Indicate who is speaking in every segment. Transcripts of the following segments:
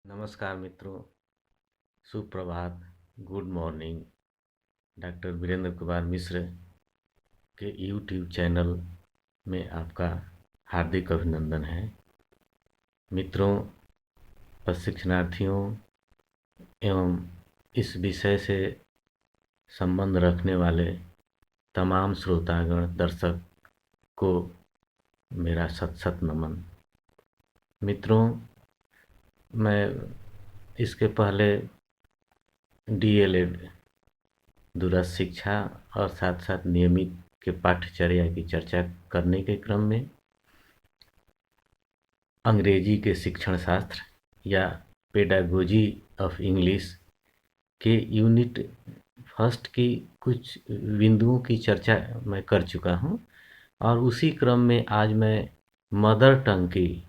Speaker 1: नमस्कार मित्रों, सुप्रभात, good morning. Doctor Virendra Kumar Mishra के यूट्यूब चैनल में आपका हार्दिक अभिनंदन है। मित्रों, प्रशिक्षणार्थियों एवं इस विषय से संबंध रखने वाले तमाम श्रोतागण दर्शक को मेरा शत शत नमन। मित्रों, मैं इसके पहले डीएलएड दूरस्थ शिक्षा और साथ साथ नियमित के पाठ्यचर्या की चर्चा करने के क्रम में अंग्रेजी के शिक्षण शास्त्र या पेडागोजी ऑफ इंग्लिश के यूनिट फर्स्ट की कुछ बिंदुओं की चर्चा मैं कर चुका हूं, और उसी क्रम में आज मैं मदर टंग की,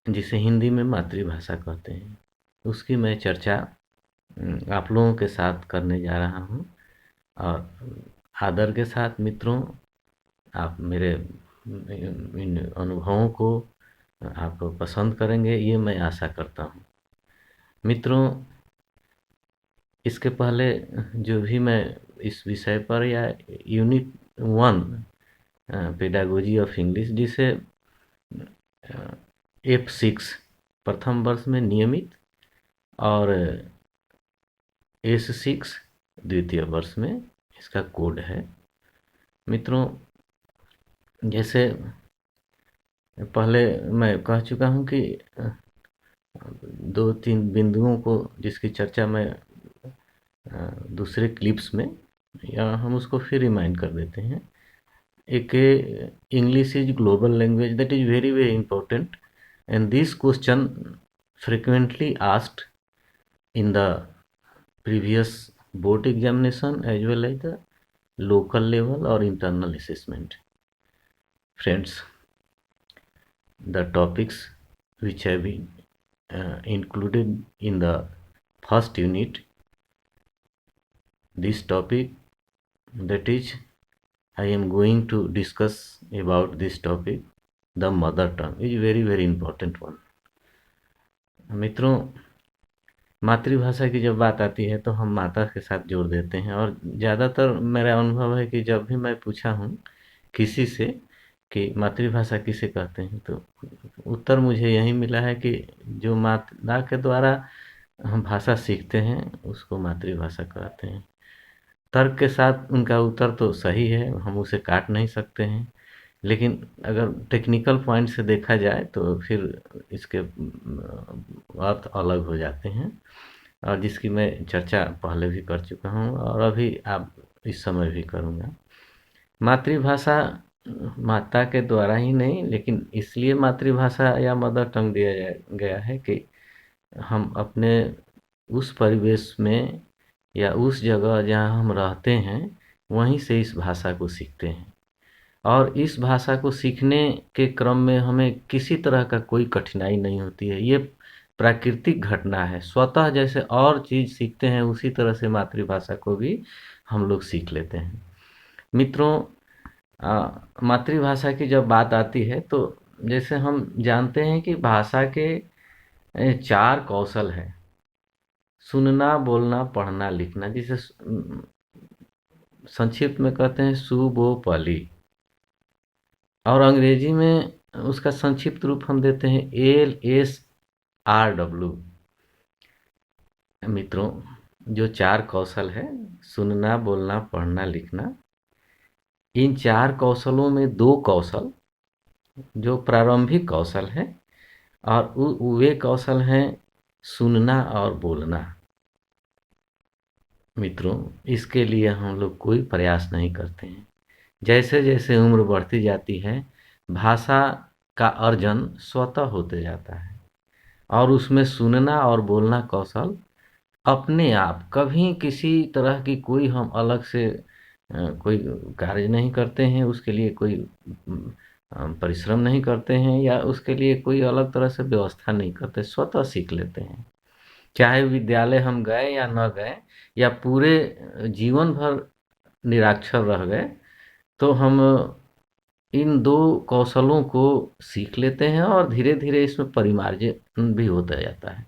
Speaker 1: जिसे हिंदी में मातृभाषा कहते हैं, उसकी मैं चर्चा आप लोगों के साथ करने जा रहा हूं। और आदर के साथ मित्रों, आप मेरे इन अनुभवों को आप पसंद करेंगे, ये मैं आशा करता हूँ। मित्रों, इसके पहले जो भी मैं इस विषय पर या यूनिट 1 पेडागोजी ऑफ इंग्लिश, जिसे F6 प्रथम वर्ष में नियमित और S6 द्वितीय वर्ष में इसका कोड है। मित्रों, जैसे पहले मैं कह चुका हूं कि 2-3 बिंदुओं को जिसकी चर्चा मैं दूसरे क्लिप्स में, या हम उसको फिर रिमाइंड कर देते हैं। एक, English is global language, that is very very important, and this question frequently asked in the previous board examination as well as the local level or internal assessment. Friends, the topics which have been included in the first unit, this topic, that is, I am going to discuss about this topic, the mother tongue is very very important one. मित्रों, मातृभाषा की जब बात आती है तो हम माता के साथ जोड़ देते हैं, और ज़्यादातर मेरा अनुभव है कि जब भी मैं पूछा हूँ किसी से कि मातृभाषा किसे कहते हैं, तो उत्तर मुझे यही मिला है कि जो माता के द्वारा हम भाषा सीखते हैं उसको मातृभाषा कहते हैं। तर्क के साथ उनका उत्तर तो सही है, हम उसे काट नहीं सकते हैं, लेकिन अगर टेक्निकल पॉइंट से देखा जाए तो फिर इसके अर्थ अलग हो जाते हैं, और जिसकी मैं चर्चा पहले भी कर चुका हूँ और अभी आप इस समय भी करूँगा। मातृभाषा माता के द्वारा ही नहीं, लेकिन इसलिए मातृभाषा या मदर टंग दिया गया है कि हम अपने उस परिवेश में या उस जगह जहाँ हम रहते हैं वहीं से इस भाषा को सीखते हैं, और इस भाषा को सीखने के क्रम में हमें किसी तरह का कोई कठिनाई नहीं होती है। ये प्राकृतिक घटना है, स्वतः जैसे और चीज़ सीखते हैं उसी तरह से मातृभाषा को भी हम लोग सीख लेते हैं। मित्रों, मातृभाषा की जब बात आती है तो जैसे हम जानते हैं कि भाषा के 4 कौशल हैं: सुनना, बोलना, पढ़ना, लिखना, जिसे संक्षिप्त में कहते हैं सु, बो, पली, और अंग्रेजी में उसका संक्षिप्त रूप हम देते हैं LSRW। मित्रों, जो 4 कौशल है, सुनना, बोलना, पढ़ना, लिखना, इन 4 कौशलों में 2 कौशल जो प्रारंभिक कौशल है, और वे कौशल हैं सुनना और बोलना। मित्रों, इसके लिए हम लोग कोई प्रयास नहीं करते हैं। जैसे जैसे उम्र बढ़ती जाती है, भाषा का अर्जन स्वतः होते जाता है, और उसमें सुनना और बोलना कौशल अपने आप, कभी किसी तरह की कोई हम अलग से कोई कार्य नहीं करते हैं, उसके लिए कोई परिश्रम नहीं करते हैं, या उसके लिए कोई अलग तरह से व्यवस्था नहीं करते, स्वतः सीख लेते हैं। चाहे विद्यालय हम गए या न गए, या पूरे जीवन भर निरक्षर रह गए, तो हम इन 2 कौशलों को सीख लेते हैं और धीरे धीरे इसमें परिमार्जन भी होता जाता है।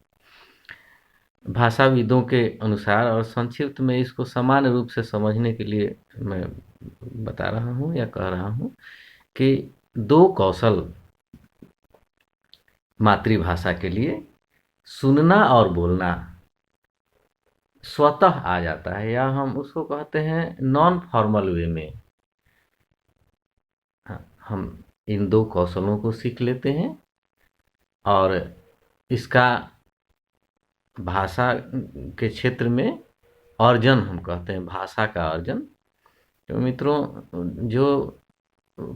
Speaker 1: भाषाविदों के अनुसार, और संक्षिप्त में इसको सामान्य रूप से समझने के लिए मैं बता रहा हूँ या कह रहा हूँ कि दो कौशल मातृभाषा के लिए सुनना और बोलना स्वतः आ जाता है, या हम उसको कहते हैं नॉन फॉर्मल वे में। हम इन दो कौशलों को सीख लेते हैं और इसका भाषा के क्षेत्र में अर्जन हम कहते हैं, भाषा का अर्जन। तो मित्रों, जो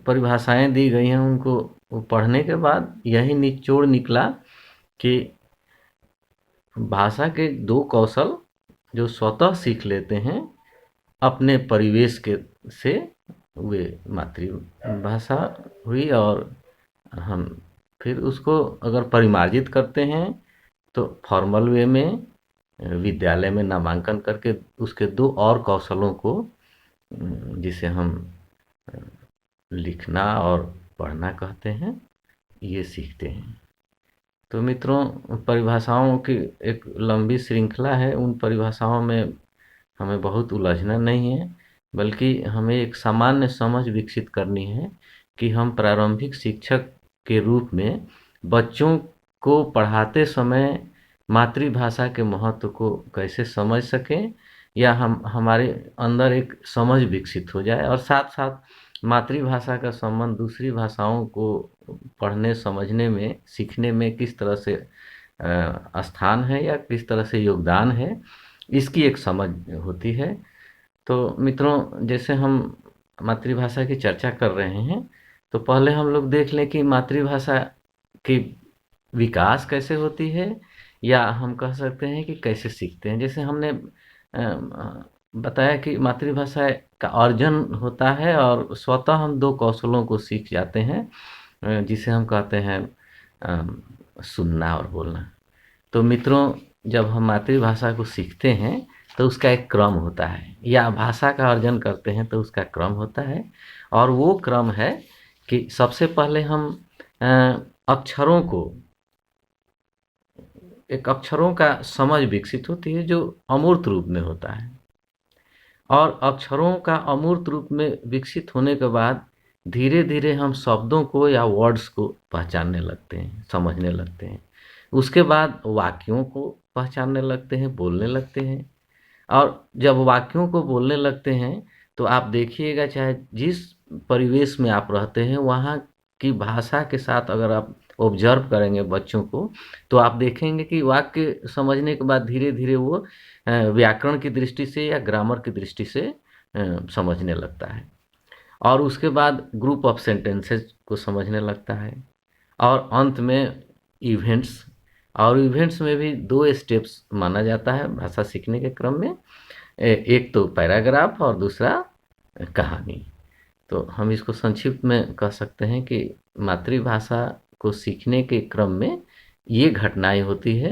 Speaker 1: परिभाषाएं दी गई हैं उनको पढ़ने के बाद यही निचोड़ निकला कि भाषा के दो कौशल जो स्वतः सीख लेते हैं अपने परिवेश के से, वे मातृभाषा हुई। और हम फिर उसको अगर परिमार्जित करते हैं तो फॉर्मल वे में विद्यालय में नामांकन करके उसके दो और कौशलों को, जिसे हम लिखना और पढ़ना कहते हैं, ये सीखते हैं। तो मित्रों, परिभाषाओं की एक लंबी श्रृंखला है। उन परिभाषाओं में हमें बहुत उलझना नहीं है, बल्कि हमें एक सामान्य समझ विकसित करनी है कि हम प्रारंभिक शिक्षक के रूप में बच्चों को पढ़ाते समय मातृभाषा के महत्व को कैसे समझ सकें, या हम हमारे अंदर एक समझ विकसित हो जाए, और साथ साथ मातृभाषा का संबंध दूसरी भाषाओं को पढ़ने, समझने में, सीखने में किस तरह से स्थान है या किस तरह से योगदान है, इसकी एक समझ होती है। तो मित्रों, जैसे हम मातृभाषा की चर्चा कर रहे हैं, तो पहले हम लोग देख लें कि मातृभाषा की विकास कैसे होती है, या हम कह सकते हैं कि कैसे सीखते हैं। जैसे हमने बताया कि मातृभाषा का अर्जन होता है और स्वतः हम दो कौशलों को सीख जाते हैं, जिसे हम कहते हैं सुनना और बोलना। तो मित्रों, जब हम मातृभाषा को सीखते हैं तो उसका एक क्रम होता है, या भाषा का अर्जन करते हैं तो उसका क्रम होता है। और वो क्रम है कि सबसे पहले हम अक्षरों को, एक अक्षरों का समझ विकसित होती है जो अमूर्त रूप में होता है, और अक्षरों का अमूर्त रूप में विकसित होने के बाद धीरे धीरे हम शब्दों को या वर्ड्स को पहचानने लगते हैं, समझने लगते हैं। उसके बाद वाक्यों को पहचानने लगते हैं, बोलने लगते हैं। और जब वाक्यों को बोलने लगते हैं तो आप देखिएगा, चाहे जिस परिवेश में आप रहते हैं वहाँ की भाषा के साथ अगर आप ऑब्जर्व करेंगे बच्चों को, तो आप देखेंगे कि वाक्य समझने के बाद धीरे धीरे वो व्याकरण की दृष्टि से या ग्रामर की दृष्टि से समझने लगता है, और उसके बाद ग्रुप ऑफ सेंटेंसेस को समझने लगता है, और अंत में इवेंट्स। और इवेंट्स में भी दो स्टेप्स माना जाता है भाषा सीखने के क्रम में, एक तो पैराग्राफ और दूसरा कहानी। तो हम इसको संक्षिप्त में कह सकते हैं कि मातृभाषा को सीखने के क्रम में ये घटनाएं होती है।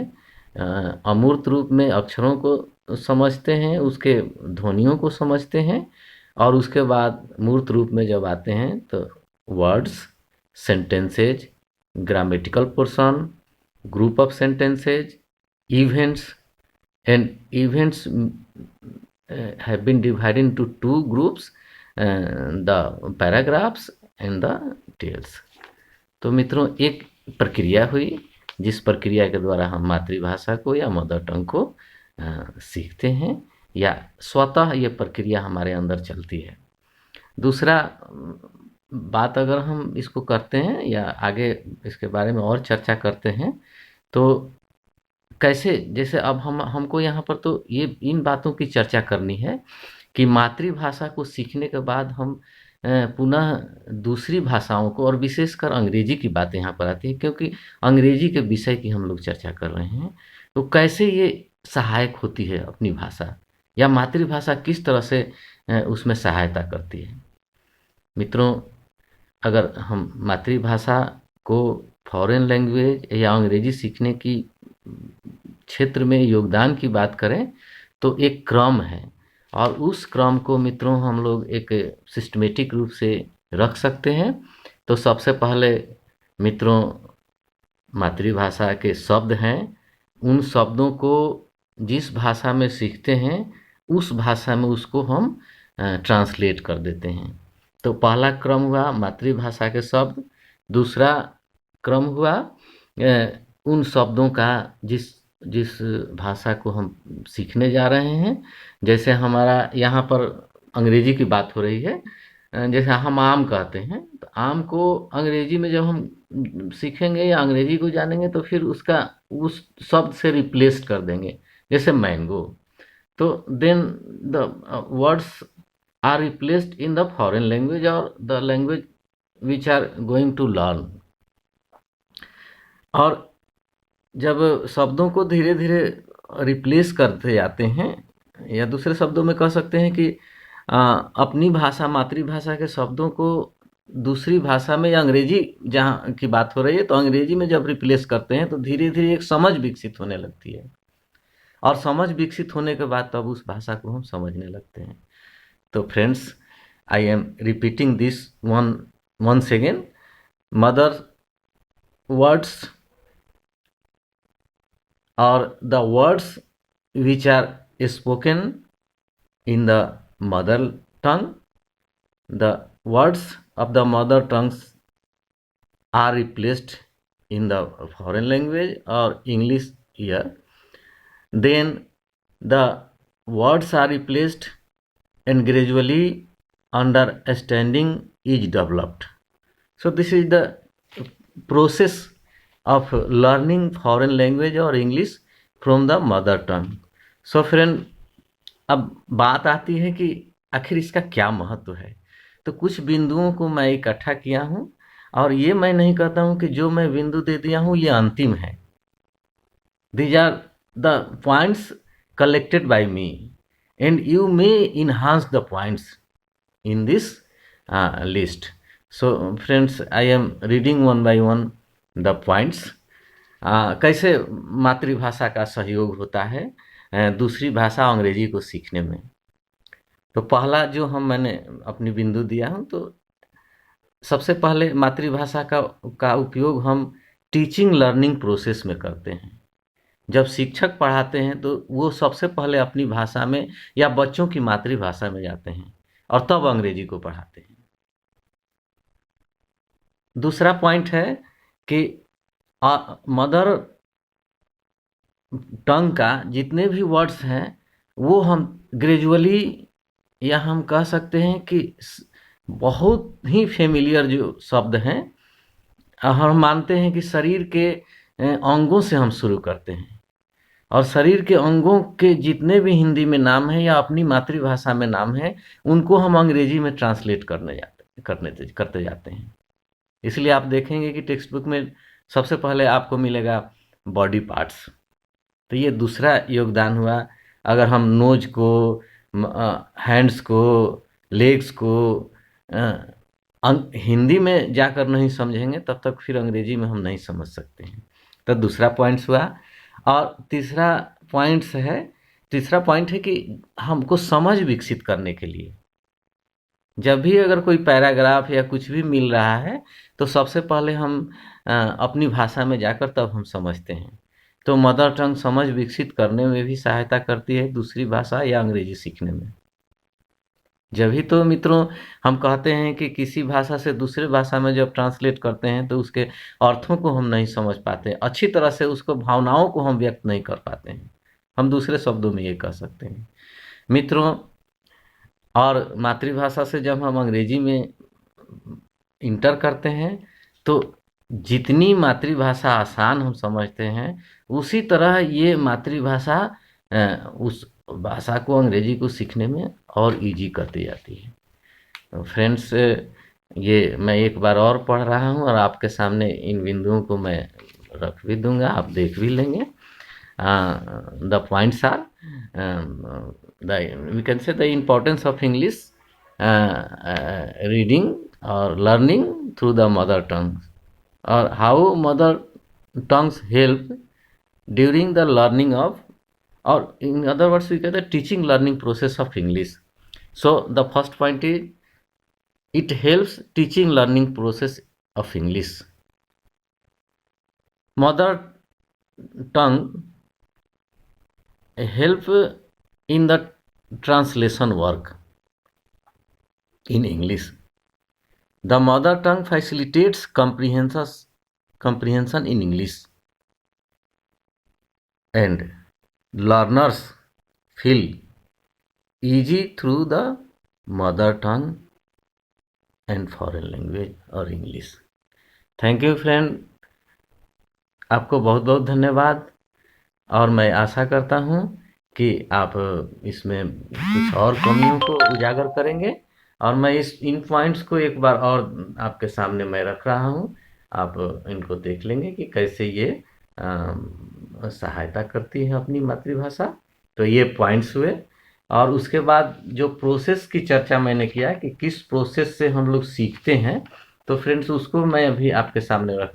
Speaker 1: अमूर्त रूप में अक्षरों को समझते हैं, उसके ध्वनियों को समझते हैं, और उसके बाद मूर्त रूप में जब आते हैं तो words, sentences, grammatical portion, group of sentences, events, and events have been divided into two groups, the paragraphs and the tales। तो मित्रों, एक प्रक्रिया हुई जिस प्रक्रिया के द्वारा हम मातृभाषा को या मदर टंग को सीखते हैं, या स्वतः ये प्रक्रिया हमारे अंदर चलती है। दूसरा बात अगर हम इसको करते हैं या आगे इसके बारे में और चर्चा करते हैं, तो कैसे, जैसे अब हमको यहाँ पर तो ये इन बातों की चर्चा करनी है कि मातृभाषा को सीखने के बाद हम पुनः दूसरी भाषाओं को, और विशेषकर अंग्रेजी की बात यहाँ पर आती है क्योंकि अंग्रेजी के विषय की हम लोग चर्चा कर रहे हैं, तो कैसे ये सहायक होती है अपनी भाषा, या मातृभाषा किस तरह से उसमें सहायता करती है। मित्रों, अगर हम मातृभाषा को फॉरेन लैंग्वेज या अंग्रेजी सीखने की क्षेत्र में योगदान की बात करें तो एक क्रम है, और उस क्रम को मित्रों हम लोग एक सिस्टमेटिक रूप से रख सकते हैं। तो सबसे पहले मित्रों, मातृभाषा के शब्द हैं, उन शब्दों को जिस भाषा में सीखते हैं उस भाषा में उसको हम ट्रांसलेट कर देते हैं। तो पहला क्रम हुआ मातृभाषा के शब्द, दूसरा क्रम हुआ उन शब्दों का जिस जिस भाषा को हम सीखने जा रहे हैं। जैसे हमारा यहाँ पर अंग्रेजी की बात हो रही है, जैसे हम आम कहते हैं, तो आम को अंग्रेजी में जब हम सीखेंगे या अंग्रेजी को जानेंगे तो फिर उसका उस शब्द से रिप्लेस कर देंगे, जैसे मैंगो। तो then the words are replaced in the foreign language और the language which are going to learn. और जब शब्दों को धीरे धीरे रिप्लेस करते जाते हैं, या दूसरे शब्दों में कह सकते हैं कि अपनी भाषा मातृभाषा के शब्दों को दूसरी भाषा में या अंग्रेजी जहाँ की बात हो रही है तो अंग्रेजी में जब रिप्लेस करते हैं तो धीरे धीरे एक समझ विकसित होने लगती है, और समझ विकसित होने के बाद तब उस भाषा को हम समझने लगते हैं। तो friends, I am repeating this once again, mother words or the words which are spoken in the mother tongue, the words of the mother tongues are replaced in the foreign language or English here. Then the words are replaced and gradually understanding is developed. So this is the process of learning foreign language or English from the mother tongue. So friend, अब बात आती है कि आखिर इसका क्या महत्व है। तो कुछ बिंदुओं को मैं इकट्ठा किया हूँ, और ये मैं नहीं कहता हूँ कि जो मैं बिंदु दे दिया हूँ ये अंतिम है। These are the points collected by me, and you may enhance the points in this list. So friends, I am reading one by one the points. कैसे मातृभाषा का सहयोग होता है दूसरी भाषा अंग्रेजी को सीखने में। तो पहला जो मैंने अपनी बिंदु दिया हूँ, तो सबसे पहले मातृभाषा का उपयोग हम टीचिंग लर्निंग प्रोसेस में करते हैं। जब शिक्षक पढ़ाते हैं तो वो सबसे पहले अपनी भाषा में या बच्चों की मातृभाषा में जाते हैं और तब अंग्रेजी को पढ़ाते हैं। दूसरा पॉइंट है कि मदर टंग का जितने भी वर्ड्स हैं वो हम ग्रेजुअली, या हम कह सकते हैं कि बहुत ही फेमिलियर जो शब्द हैं, हम मानते हैं कि शरीर के अंगों से हम शुरू करते हैं, और शरीर के अंगों के जितने भी हिंदी में नाम हैं या अपनी मातृभाषा में नाम हैं उनको हम अंग्रेजी में ट्रांसलेट करते जाते हैं। इसलिए आप देखेंगे कि टेक्स्ट बुक में सबसे पहले आपको मिलेगा बॉडी पार्ट्स। तो ये दूसरा योगदान हुआ। अगर हम नोज को, हैंड्स को, लेग्स को हिंदी में जाकर नहीं समझेंगे तब तक फिर अंग्रेजी में हम नहीं समझ सकते हैं। तो दूसरा पॉइंट्स हुआ। और तीसरा पॉइंट है कि हमको समझ विकसित करने के लिए जब भी अगर कोई पैराग्राफ या कुछ भी मिल रहा है तो सबसे पहले हम अपनी भाषा में जाकर तब हम समझते हैं। तो मदर टंग समझ विकसित करने में भी सहायता करती है दूसरी भाषा या अंग्रेजी सीखने में। जब ही तो मित्रों हम कहते हैं कि किसी भाषा से दूसरे भाषा में जब ट्रांसलेट करते हैं तो उसके अर्थों को हम नहीं समझ पाते, अच्छी तरह से उसको भावनाओं को हम व्यक्त नहीं कर पाते हैं। हम दूसरे शब्दों में ये कह सकते हैं मित्रों। और मातृभाषा से जब हम अंग्रेजी में इंटर करते हैं तो जितनी मातृभाषा आसान हम समझते हैं उसी तरह ये मातृभाषा उस भाषा को, अंग्रेजी को सीखने में और इजी करती जाती है। तो फ्रेंड्स, ये मैं एक बार और पढ़ रहा हूँ और आपके सामने इन बिंदुओं को मैं रख भी दूंगा, आप देख भी लेंगे। The points are we can say the importance of English reading or learning through the mother tongue, or how mother tongues help during the learning of, or in other words we can say the teaching learning process of English. So the first point is it helps teaching learning process of English. Mother tongue help in the translation work in English. The mother tongue facilitates comprehension in English, and learners feel easy through the mother tongue and foreign language or English. Thank you friend, आपको बहुत बहुत धन्यवाद। और मैं आशा करता हूँ कि आप इसमें कुछ और कमियों को उजागर करेंगे, और मैं इन पॉइंट्स को एक बार और आपके सामने मैं रख रहा हूँ। आप इनको देख लेंगे कि कैसे ये सहायता करती है अपनी मातृभाषा। तो ये पॉइंट्स हुए, और उसके बाद जो प्रोसेस की चर्चा मैंने किया कि किस प्रोसेस से हम लोग सीखते हैं, तो फ्रेंड्स उसको मैं अभी आपके सामने रख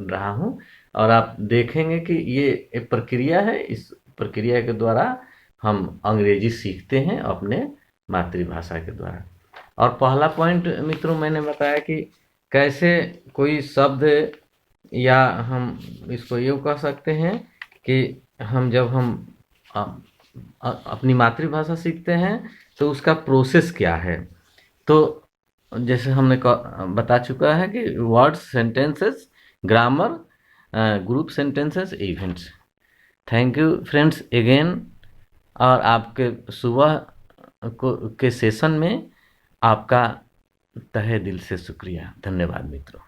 Speaker 1: रहा हूँ, और आप देखेंगे कि ये एक प्रक्रिया है। इस प्रक्रिया के द्वारा हम अंग्रेजी सीखते हैं अपने मातृभाषा के द्वारा। और पहला पॉइंट मित्रों मैंने बताया कि कैसे कोई शब्द, या हम इसको यूँ कह सकते हैं कि जब हम अपनी मातृभाषा सीखते हैं तो उसका प्रोसेस क्या है। तो जैसे हमने बता चुका है कि words, sentences, grammar, group sentences, events. Thank you friends again, और आपके सुबह के सेशन में आपका तहे दिल से शुक्रिया। धन्यवाद मित्रों।